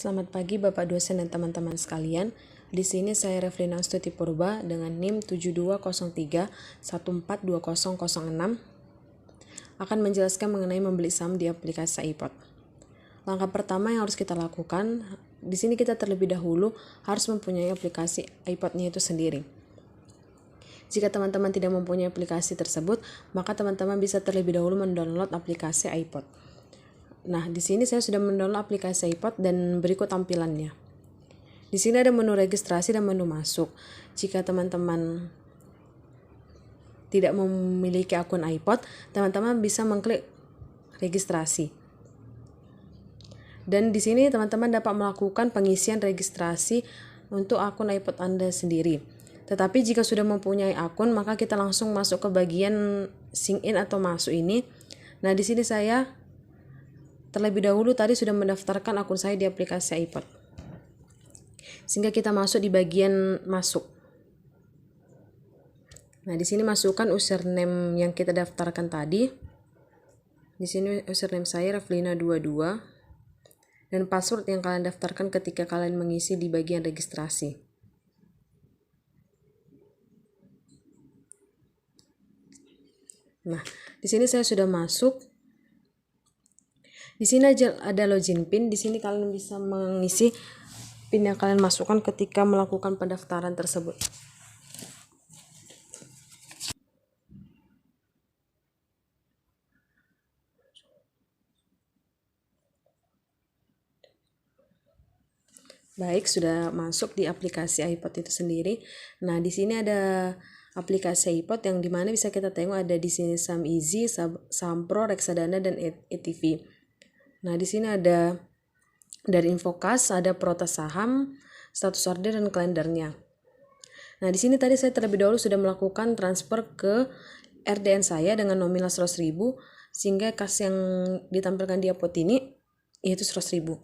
Selamat pagi Bapak dosen dan teman-teman sekalian. Di sini saya Reflina Astuti Purba dengan NIM 7203142006 akan menjelaskan mengenai membeli saham di aplikasi iPod. Langkah pertama yang harus kita lakukan, di sini kita terlebih dahulu harus mempunyai aplikasi iPod-nya itu sendiri. Jika teman-teman tidak mempunyai aplikasi tersebut, maka teman-teman bisa terlebih dahulu mendownload aplikasi iPod. Nah, di sini saya sudah mendownload aplikasi iPod dan berikut tampilannya. Di sini ada menu registrasi dan menu masuk. Jika teman-teman tidak memiliki akun iPod, teman-teman bisa mengklik registrasi. Dan di sini teman-teman dapat melakukan pengisian registrasi untuk akun iPod Anda sendiri. Tetapi jika sudah mempunyai akun, maka kita langsung masuk ke bagian sign in atau masuk ini. Nah, di sini saya terlebih dahulu tadi sudah mendaftarkan akun saya di aplikasi iPod. Sehingga kita masuk di bagian masuk. Nah, di sini masukkan username yang kita daftarkan tadi. Di sini username saya Reflina22 dan password yang kalian daftarkan ketika kalian mengisi di bagian registrasi. Nah, di sini saya sudah masuk. Di sini ada login PIN. Di sini kalian bisa mengisi PIN yang kalian masukkan ketika melakukan pendaftaran tersebut. Baik, sudah masuk di aplikasi iPod itu sendiri. Nah, di sini ada aplikasi iPod yang dimana bisa kita tengok ada di sini Saham Easy, Saham Pro, Reksadana, dan ETV. Nah, di sini ada dari Infokas, ada protes saham, status order, dan kalendernya. Nah, di sini tadi saya terlebih dahulu sudah melakukan transfer ke RDN saya dengan nominal 100.000, sehingga kas yang ditampilkan di iPod ini yaitu 100.000.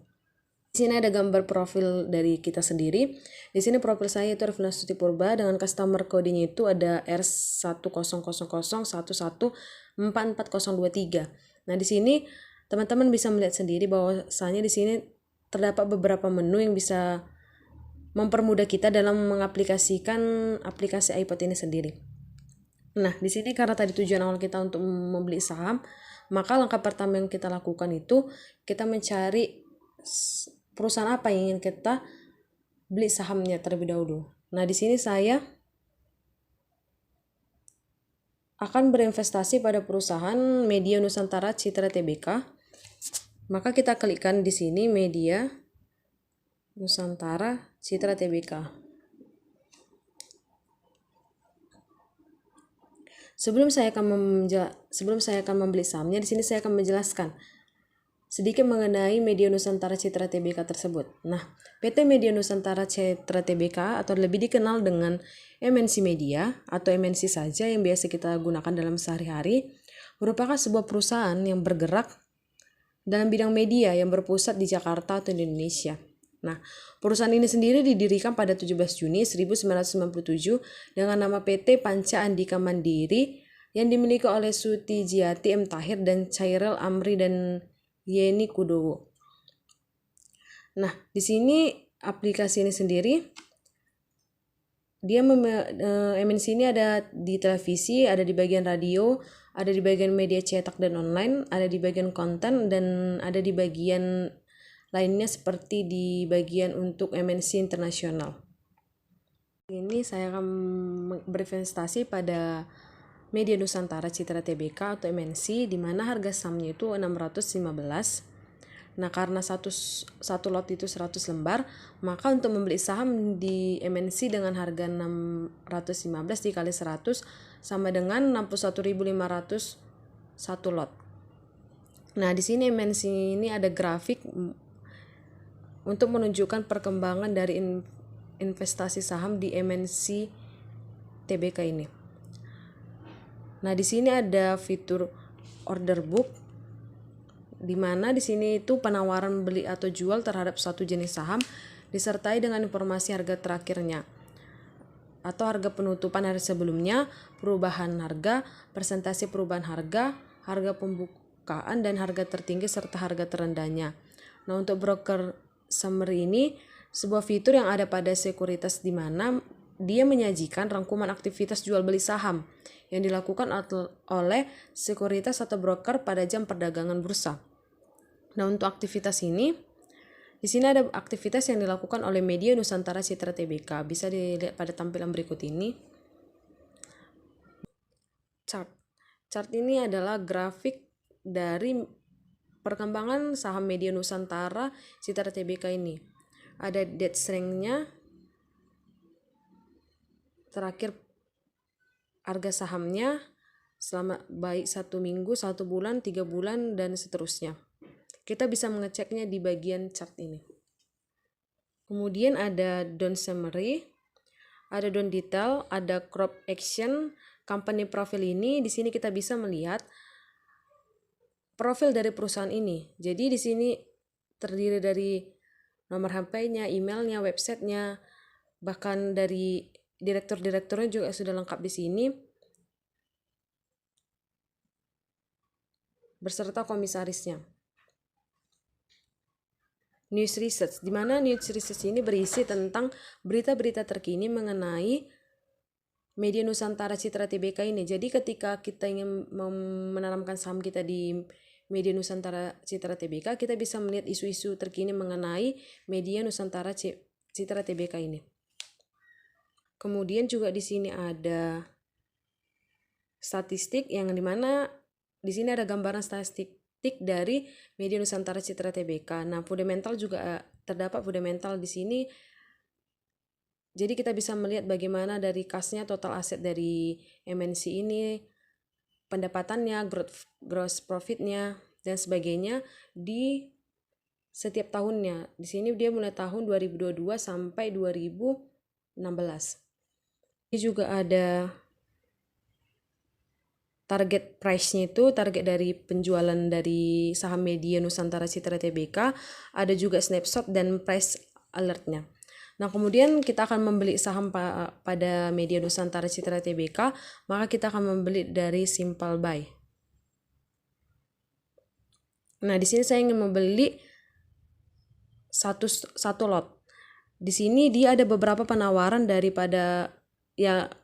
Di sini ada gambar profil dari kita sendiri. Di sini profil saya itu Reflina Astuti Purba dengan customer code-nya itu ada R10001144023. Nah, di sini teman-teman bisa melihat sendiri bahwasanya di sini terdapat beberapa menu yang bisa mempermudah kita dalam mengaplikasikan aplikasi iPod ini sendiri. Nah, di sini karena tadi tujuan awal kita untuk membeli saham, maka langkah pertama yang kita lakukan itu kita mencari perusahaan apa yang ingin kita beli sahamnya terlebih dahulu. Nah, di sini saya akan berinvestasi pada perusahaan Media Nusantara Citra Tbk. Maka kita klikkan di sini Media Nusantara Citra Tbk. Sebelum saya akan membeli sahamnya, di sini saya akan menjelaskan sedikit mengenai Media Nusantara Citra Tbk tersebut. Nah, PT Media Nusantara Citra Tbk atau lebih dikenal dengan MNC Media atau MNC saja yang biasa kita gunakan dalam sehari-hari, merupakan sebuah perusahaan yang bergerak dalam bidang media yang berpusat di Jakarta atau di Indonesia. Nah, perusahaan ini sendiri didirikan pada 17 Juni 1997 dengan nama PT Panca Andika Mandiri yang dimiliki oleh Suti Jiati M. Tahir dan Chairel Amri dan Yeni Kudowo. Nah, di sini aplikasi ini sendiri dia MNC ini ada di televisi, ada di bagian radio, ada di bagian media cetak dan online, ada di bagian konten, dan ada di bagian lainnya seperti di bagian untuk MNC internasional. Ini saya akan berinvestasi pada Media Nusantara Citra Tbk atau MNC, di mana harga sahamnya itu 615. Nah, karena satu lot itu 100 lembar, maka untuk membeli saham di MNC dengan harga 615 dikali 100 sama dengan 61.500 satu lot. Nah, di sini MNC ini ada grafik untuk menunjukkan perkembangan dari investasi saham di MNC Tbk ini. Nah, di sini ada fitur order book, di mana di sini itu penawaran beli atau jual terhadap suatu jenis saham disertai dengan informasi harga terakhirnya atau harga penutupan hari sebelumnya, perubahan harga, persentase perubahan harga, harga pembukaan dan harga tertinggi serta harga terendahnya. Nah, untuk broker Summary ini sebuah fitur yang ada pada sekuritas di mana dia menyajikan rangkuman aktivitas jual beli saham yang dilakukan oleh sekuritas atau broker pada jam perdagangan bursa. Nah, untuk aktivitas ini, di sini ada aktivitas yang dilakukan oleh Media Nusantara Citra Tbk. Bisa dilihat pada tampilan berikut ini. Chart ini adalah grafik dari perkembangan saham Media Nusantara Citra Tbk ini. Ada dead strength-nya, terakhir harga sahamnya selama baik 1 minggu, 1 bulan, 3 bulan, dan seterusnya. Kita bisa mengeceknya di bagian chart ini. Kemudian ada down summary, ada down detail, ada crop action, company profile ini. Di sini kita bisa melihat profil dari perusahaan ini. Jadi di sini terdiri dari nomor HP-nya, emailnya, websitenya, bahkan dari direktur-direkturnya juga sudah lengkap di sini, berserta komisarisnya. News research, di mana news research ini berisi tentang berita-berita terkini mengenai Media Nusantara Citra Tbk ini. Jadi ketika kita ingin menanamkan saham kita di Media Nusantara Citra Tbk, kita bisa melihat isu-isu terkini mengenai Media Nusantara Citra Tbk ini. Kemudian juga di sini ada statistik yang dimana di sini ada gambaran statistik dari Media Nusantara Citra Tbk. Nah, fundamental juga terdapat fundamental di sini. Jadi kita bisa melihat bagaimana dari kasnya, total aset dari MNC ini, pendapatannya, gross profitnya, dan sebagainya di setiap tahunnya. Di sini dia mulai tahun 2022 sampai 2016. Ini juga ada target price-nya, itu target dari penjualan dari saham Media Nusantara Citra Tbk, ada juga snapshot dan price alert-nya. Nah, kemudian kita akan membeli saham pada Media Nusantara Citra Tbk, maka kita akan membeli dari simple buy. Nah, di sini saya ingin membeli satu lot. Di sini dia ada beberapa penawaran daripada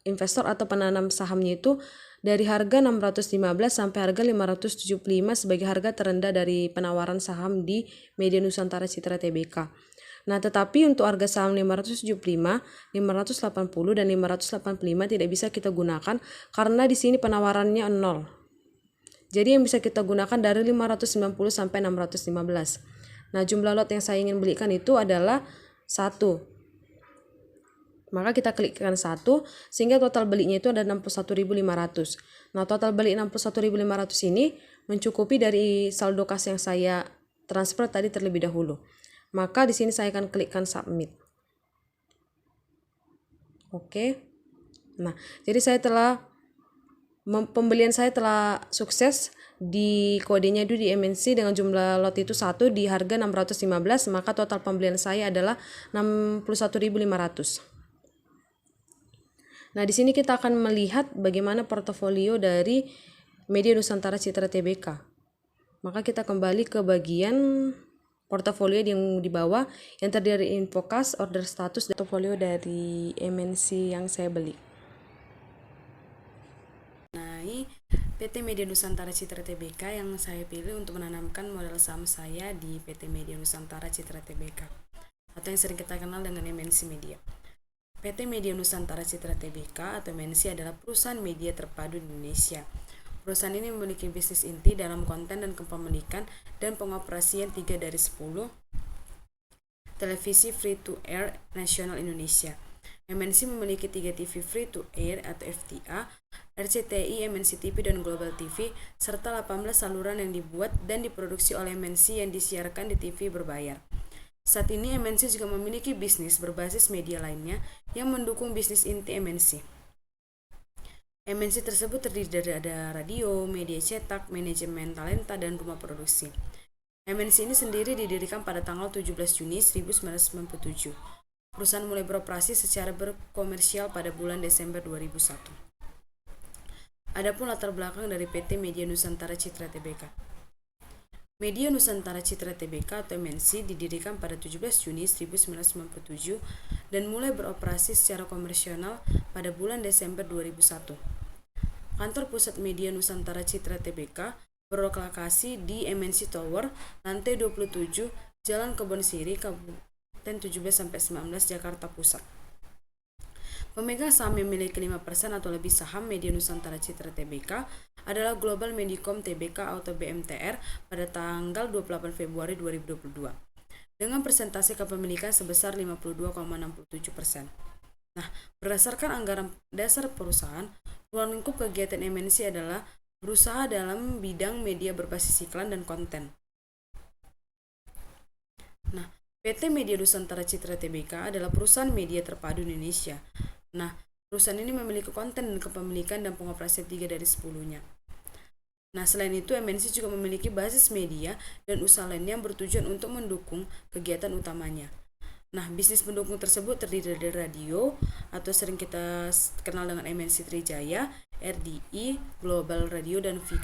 investor atau penanam sahamnya itu dari harga 615 sampai harga 575 sebagai harga terendah dari penawaran saham di Media Nusantara Citra Tbk. Nah, tetapi untuk harga saham 575, 580 dan 585 tidak bisa kita gunakan karena di sini penawarannya 0. Jadi yang bisa kita gunakan dari 590 sampai 615. Nah, jumlah lot yang saya ingin belikan itu adalah 1. Maka kita klikkan 1 sehingga total belinya itu ada 61.500. Nah, total beli 61.500 ini mencukupi dari saldo kas yang saya transfer tadi terlebih dahulu. Maka di sini saya akan klikkan submit. Oke. Nah, jadi pembelian saya telah sukses. Di kodenya itu di MNC dengan jumlah lot itu 1 di harga 615, maka total pembelian saya adalah 61.500. Nah, di sini kita akan melihat bagaimana portofolio dari Media Nusantara Citra Tbk. Maka kita kembali ke bagian portofolio yang di bawah yang terdiri dari info kas, order status, dan portofolio dari MNC yang saya beli. Nah, PT Media Nusantara Citra Tbk yang saya pilih untuk menanamkan modal saham saya di PT Media Nusantara Citra Tbk atau yang sering kita kenal dengan MNC Media. PT Media Nusantara Citra Tbk atau MNC adalah perusahaan media terpadu di Indonesia. Perusahaan ini memiliki bisnis inti dalam konten dan kepemilikan dan pengoperasian 3 dari 10 televisi free-to-air nasional Indonesia. MNC memiliki 3 TV free-to-air atau FTA, RCTI, MNC TV, dan Global TV, serta 18 saluran yang dibuat dan diproduksi oleh MNC yang disiarkan di TV berbayar. Saat ini MNC juga memiliki bisnis berbasis media lainnya yang mendukung bisnis inti MNC. MNC tersebut terdiri dari ada radio, media cetak, manajemen talenta, dan rumah produksi. MNC ini sendiri didirikan pada tanggal 17 Juni 1997. Perusahaan mulai beroperasi secara berkomersial pada bulan Desember 2001. Adapun latar belakang dari PT Media Nusantara Citra Tbk. Media Nusantara Citra Tbk atau MNC didirikan pada 17 Juni 1997 dan mulai beroperasi secara komersial pada bulan Desember 2001. Kantor pusat Media Nusantara Citra Tbk berlokasi di MNC Tower, lantai 27, Jalan Kebon Siri, Kabupaten 17-19, Jakarta Pusat. Pemegang saham yang memiliki 5% atau lebih saham Media Nusantara Citra Tbk adalah Global Medicom Tbk atau BMTR pada tanggal 28 Februari 2022 dengan persentase kepemilikan sebesar 52,67%. Nah, berdasarkan anggaran dasar perusahaan, ruang lingkup kegiatan MNC adalah berusaha dalam bidang media berbasis iklan dan konten. Nah, PT Media Nusantara Citra Tbk adalah perusahaan media terpadu Indonesia. Nah, perusahaan ini memiliki konten dan kepemilikan dan pengoperasian 3 dari 10-nya. Nah, selain itu, MNC juga memiliki basis media dan usaha lainnya yang bertujuan untuk mendukung kegiatan utamanya. Nah, bisnis pendukung tersebut terdiri dari radio, atau sering kita kenal dengan MNC Trijaya, RDI, Global Radio, dan V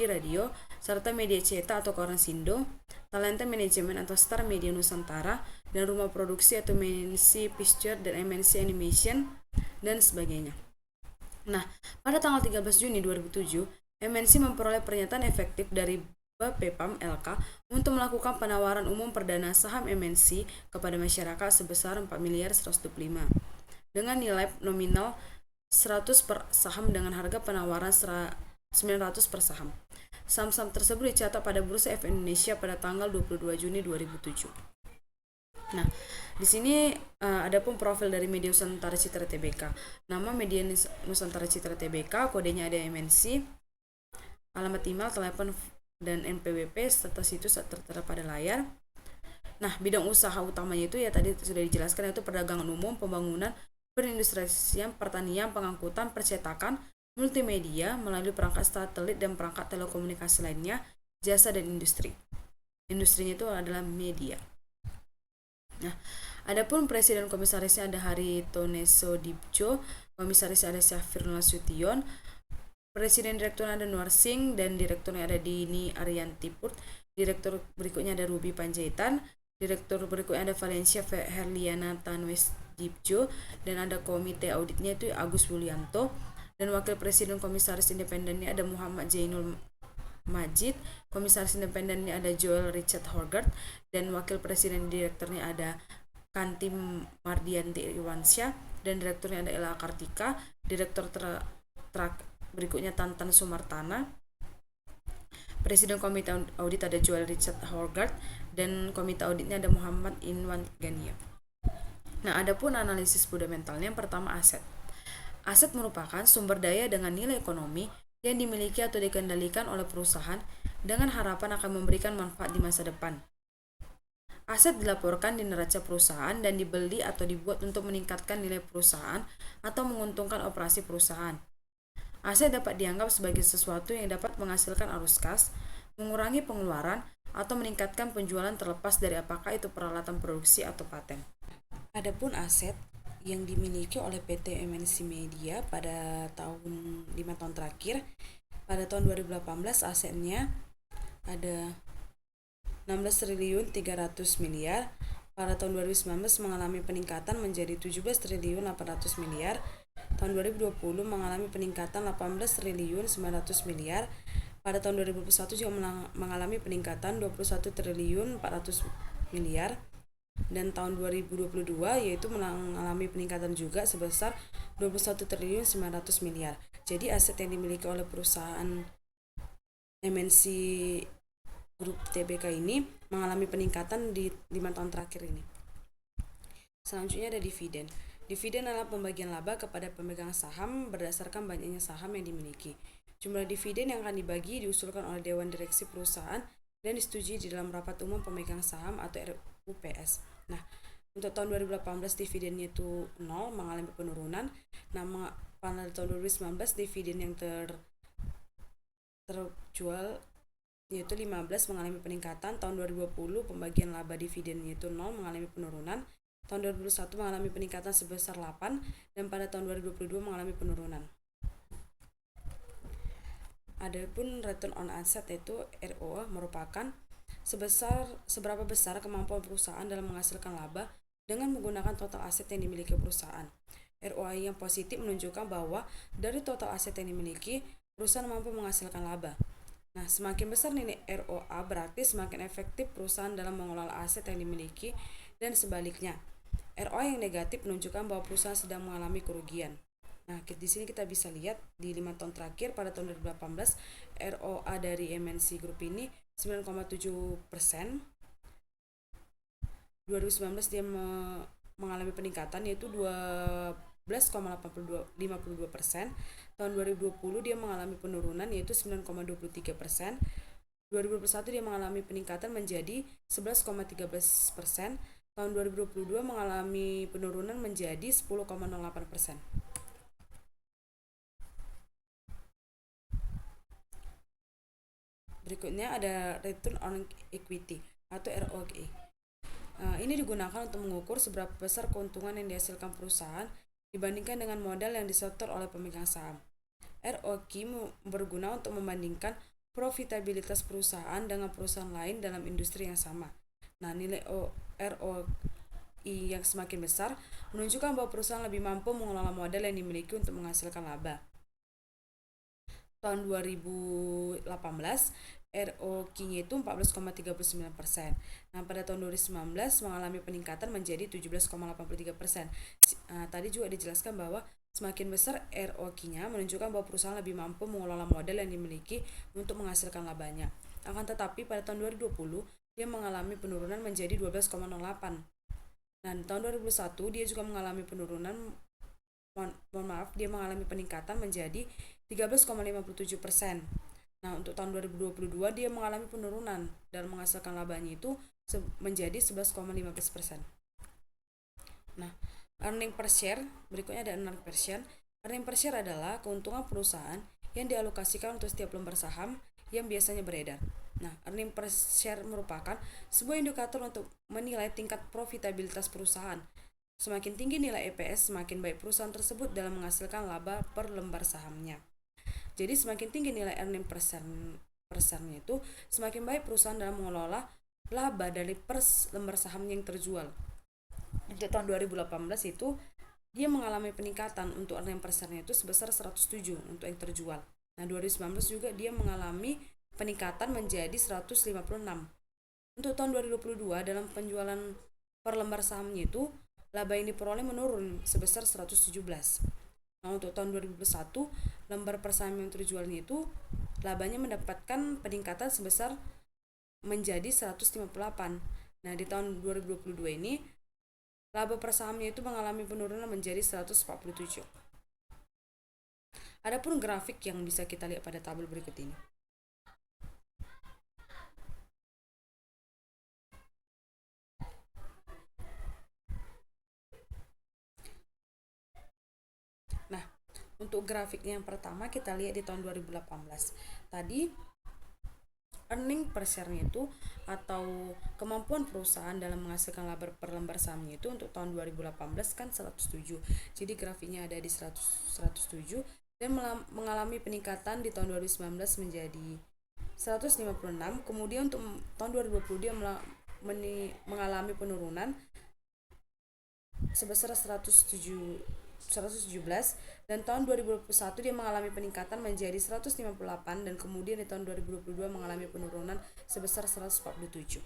Radio, serta media cetak atau koran Sindo, Talenta Manajemen atau Star Media Nusantara, dan rumah produksi atau MNC Picture dan MNC Animation, dan sebagainya. Nah, pada tanggal 13 Juni 2007, MNC memperoleh pernyataan efektif dari Bapepam LK untuk melakukan penawaran umum perdana saham MNC kepada masyarakat sebesar 4.125 dengan nilai nominal 100 per saham dengan harga penawaran 900 per saham. Saham-saham tersebut dicatat pada Bursa Efek Indonesia pada tanggal 22 Juni 2007. Nah, di sini ada pun profil dari Media Nusantara Citra Tbk. Nama Media Nusantara Citra Tbk, kodenya ada MNC, alamat email, telepon, dan NPWP serta situs tertera pada layar. Nah, bidang usaha utamanya itu ya tadi sudah dijelaskan, yaitu perdagangan umum, pembangunan, perindustriasian, pertanian, pengangkutan, percetakan, multimedia melalui perangkat satelit dan perangkat telekomunikasi lainnya, jasa dan industri. Industrinya itu adalah media. Nah, adapun presiden komisarisnya ada Haritoneso Dibjo, komisarisnya ada Syafir Nasution, presiden direkturnya ada Nuar Singh, dan direkturnya ada Dini Ariyanti Purt. Direktur berikutnya ada Ruby Panjaitan, direktur berikutnya ada Valencia Herliana Tanwes Dibjo, dan ada komite auditnya itu Agus Wulianto, dan wakil presiden komisaris independennya ada Muhammad Jainul Majid, komisaris independennya ada Joel Richard Horgard, dan wakil presiden direkturnya ada Kanti Mardianti Irwansyah, dan direkturnya ada Ella Kartika, direktur berikutnya Tantan Sumartana, presiden komite audit ada Joel Richard Horgard, dan komite auditnya ada Muhammad Inwan Gania. Nah, adapun analisis fundamentalnya, yang pertama aset. Aset merupakan sumber daya dengan nilai ekonomi yang dimiliki atau dikendalikan oleh perusahaan dengan harapan akan memberikan manfaat di masa depan. Aset dilaporkan di neraca perusahaan dan dibeli atau dibuat untuk meningkatkan nilai perusahaan atau menguntungkan operasi perusahaan. Aset dapat dianggap sebagai sesuatu yang dapat menghasilkan arus kas, mengurangi pengeluaran, atau meningkatkan penjualan terlepas dari apakah itu peralatan produksi atau paten. Adapun aset yang dimiliki oleh PT MNC Media pada 5 tahun terakhir, pada tahun 2018 asetnya ada 16.300 miliar, pada tahun 2019 mengalami peningkatan menjadi 17.800 miliar, tahun 2020 mengalami peningkatan 18.900 miliar, pada tahun 2021 juga mengalami peningkatan 21.400 miliar, dan tahun 2022 yaitu mengalami peningkatan juga sebesar 21.900 miliar. Jadi aset yang dimiliki oleh perusahaan MNC Grup Tbk ini mengalami peningkatan di 5 tahun terakhir ini. Selanjutnya ada dividen. Dividen adalah pembagian laba kepada pemegang saham berdasarkan banyaknya saham yang dimiliki. Jumlah dividen yang akan dibagi diusulkan oleh Dewan Direksi Perusahaan dan disetujui di dalam rapat umum pemegang saham atau RUPS. Nah, untuk tahun 2018 dividennya itu 0, mengalami penurunan. Nah, pada tahun 2019 dividen yang terjual yaitu 15 mengalami peningkatan. Tahun 2020 pembagian laba dividennya itu 0, mengalami penurunan. Tahun 2021 mengalami peningkatan sebesar 8, dan pada tahun 2022 mengalami penurunan. Adapun return on asset yaitu ROA merupakan seberapa besar kemampuan perusahaan dalam menghasilkan laba dengan menggunakan total aset yang dimiliki perusahaan. ROI yang positif menunjukkan bahwa dari total aset yang dimiliki, perusahaan mampu menghasilkan laba. Nah, semakin besar nilai ROA berarti semakin efektif perusahaan dalam mengelola aset yang dimiliki dan sebaliknya. ROA yang negatif menunjukkan bahwa perusahaan sedang mengalami kerugian. Nah, di sini kita bisa lihat di 5 tahun terakhir pada tahun 2018 ROA dari MNC Group ini 9,7%. 2019 dia mengalami peningkatan yaitu 12,52%. Tahun 2020 dia mengalami penurunan yaitu 9,23%. 2021 dia mengalami peningkatan menjadi 11,13%. Tahun 2022 mengalami penurunan menjadi 10,08%. Berikutnya ada return on equity atau ROE. Ini digunakan untuk mengukur seberapa besar keuntungan yang dihasilkan perusahaan dibandingkan dengan modal yang disetor oleh pemegang saham. ROI berguna untuk membandingkan profitabilitas perusahaan dengan perusahaan lain dalam industri yang sama. Nah, nilai ROI yang semakin besar menunjukkan bahwa perusahaan lebih mampu mengelola modal yang dimiliki untuk menghasilkan laba. Tahun 2018 ROI-nya itu 14,39%. Nah, pada tahun 2019 mengalami peningkatan menjadi 17,83%. Tadi juga dijelaskan bahwa semakin besar ROI-nya menunjukkan bahwa perusahaan lebih mampu mengelola modal yang dimiliki untuk menghasilkan labanya. Akan tetapi pada tahun 2020 dia mengalami penurunan menjadi 12,08. Dan tahun 2021 dia juga mengalami penurunan, dia mengalami peningkatan menjadi 13,57%. Nah, untuk tahun 2022 dia mengalami penurunan dan menghasilkan labanya itu menjadi 11,15%. Nah, earning per share, berikutnya ada earning per share. Earning per share adalah keuntungan perusahaan yang dialokasikan untuk setiap lembar saham yang biasanya beredar. Nah, earning per share merupakan sebuah indikator untuk menilai tingkat profitabilitas perusahaan. Semakin tinggi nilai EPS, semakin baik perusahaan tersebut dalam menghasilkan laba per lembar sahamnya. Jadi semakin tinggi nilai earning per share-nya itu, semakin baik perusahaan dalam mengelola laba dari per lembar saham yang terjual. Untuk tahun 2018 itu dia mengalami peningkatan untuk earning per share-nya itu sebesar 107 untuk yang terjual. Nah, 2019 juga dia mengalami peningkatan menjadi 156. Untuk tahun 2022 dalam penjualan per lembar sahamnya itu laba yang diperoleh menurun sebesar 117. Nah, untuk tahun 2021 lembar per saham yang terjualnya itu labanya mendapatkan peningkatan sebesar menjadi 158. Nah, di tahun 2022 ini laba per sahamnya itu mengalami penurunan menjadi 147. Adapun grafik yang bisa kita lihat pada tabel berikut ini. Nah, untuk grafiknya yang pertama kita lihat di tahun 2018. Tadi earning per share-nya itu atau kemampuan perusahaan dalam menghasilkan laba per lembar sahamnya itu untuk tahun 2018 kan 107. Jadi grafiknya ada di 107 dan mengalami peningkatan di tahun 2019 menjadi 156. Kemudian untuk tahun 2020 dia mengalami penurunan sebesar 117 dan tahun 2021 dia mengalami peningkatan menjadi 158 dan kemudian di tahun 2022 mengalami penurunan sebesar 147.